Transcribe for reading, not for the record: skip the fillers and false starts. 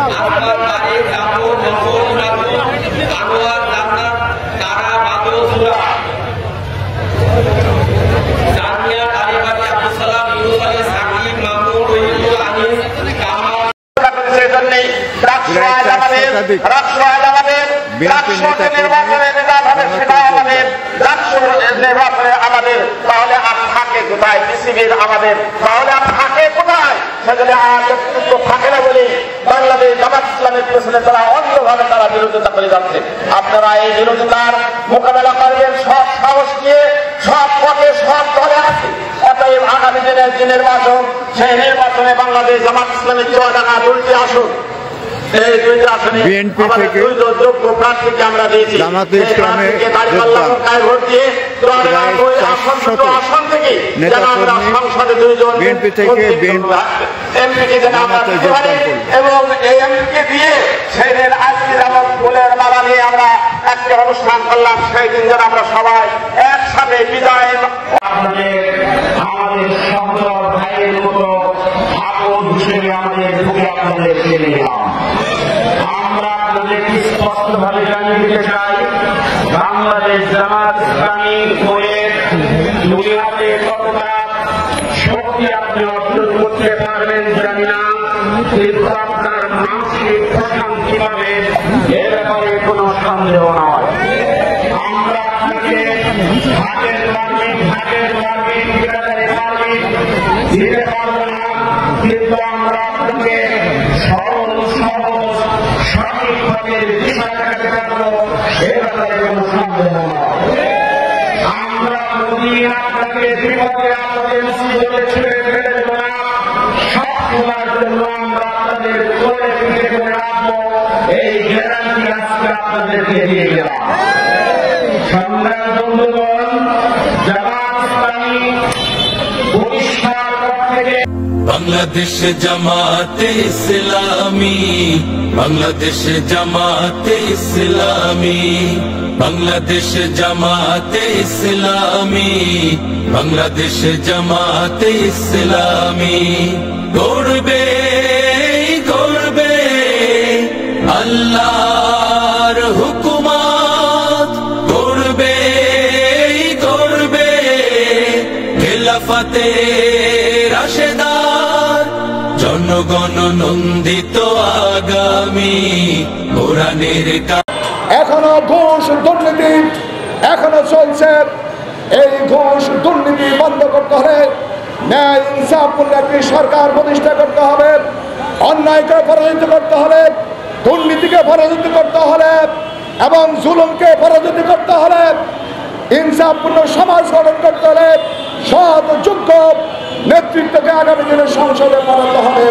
আমার মালিক আবু নফল নাজু আনোয়ার জান্নাত তারা বাদু সুরা জামিয়া আলিবাদী আব্দুল সালাম ইউসুফ আলী সাকিব মাহমুদ ওহিদুল আনিস কামাল সেজন্যই রাষ্ট্রীয় আমাদের রাষ্ট্রীয় নির্বাচনে রেজাল্ট হবে সেটা আমাদের রাষ্ট্রীয় নির্বাচনে আমাদের তাহলে আর থাকে কোথায় বিসিবির আমাদের তাহলে আর থাকে কোথায় সেখানে আর থাকে না বলে বাংলাদেশ জামাত ইসলামের পেছনে তারা অন্যভাবে তারা বিরোধিতা করে যাচ্ছে। আপনারা এই বিরোধিতার মোকাবেলা করবেন সব সাহস নিয়ে, সব পথে সব দলে আছে। অতএব আগামী দিনের যে নির্বাচন সেই নির্বাচনে বাংলাদেশ জামাত ইসলামের 2টি আসন এই 2টি আসনে আমাদের 2 যোগ্য প্রার্থীকে আমরা দিয়েছি। জামাতে ইসলামে ভোট দিয়ে আসন থেকে যেন আমরা সংসদে 2 জন বিএনপি থেকে এমপিকে যেন আমরা দিতে পারি এবং এই এমপিকে দিয়ে সেই দিন আজকে যেমন ফুলের মালা নিয়ে আমরা একটা অনুষ্ঠান করলাম সেই দিন যেন আমরা সবাই একসাথে বিদায় আমাদের সন্তান ভাইয়ের মতো আপন হিসেবে আমাদের বুকে আপনাদের ছেড়ে দিলাম। আমরা আপনাদেরকে স্পষ্টভাবে জানিয়ে দিতে চাই বাংলাদেশ জামাত ইসলামী দুনিয়াতে কতটা শক্তি আপনি অর্জন করতে পারবেন জানি না, কিন্তু আপনার মানসিক প্রশান্তি পাবে এ ব্যাপারে কোনো সন্দেহ নয়। আমরা আপনাকে ভাগের মারবেন দিতে পারবো না, কিন্তু আমরা আপনাকে সরল সহজ সঠিকভাবে দিশা দেখাতে পারবো এ ব্যাপারে কোনো সন্দেহ নয়। আমরা কোনদিন আপনাকে বিপদে আপনাদের মুসিবতে ছেড়ে ফেলে দেব না, সব সময়ের জন্য আমরা আপনাদের কোলে পিঠে করে রাখবো এই গ্যারান্টি আজকে আপনাদেরকে দিয়ে গেলাম। সংগ্রাম বন্ধুগণ, জামাত ইসলামী বাংলাদেশ জামাতে ইসলামী, বাংলাদেশ জামাতে ইসলামী, বাংলাদেশ জামাতে ইসলামী, বাংলাদেশ জামাতে ইসলামী গড়বে গড়বে আল্লাহর হুকুমত, গড়বে গড়বে খেলাফতে রাশেদার, জনগণ নন্দিত আগামী কোরআনের। এখনো ঘুষ দুর্নীতি এখনো চলছে। এই ঘুষ দুর্নীতি বন্ধ করতে হলে ন্যায় ইনসাফপূর্ণ একটি সরকার প্রতিষ্ঠা করতে হবে, অন্যায়কে পরাজিত করতে হলে, দুর্নীতিকে পরাজিত করতে হলে এবং জুলুমকে পরাজিত করতে হলে, ইনসাফপূর্ণ সমাজ গঠন করতে হলে সৎ যোগ্য নেতৃত্বকে আগামী দিনে সংসদে পাঠাতে হবে।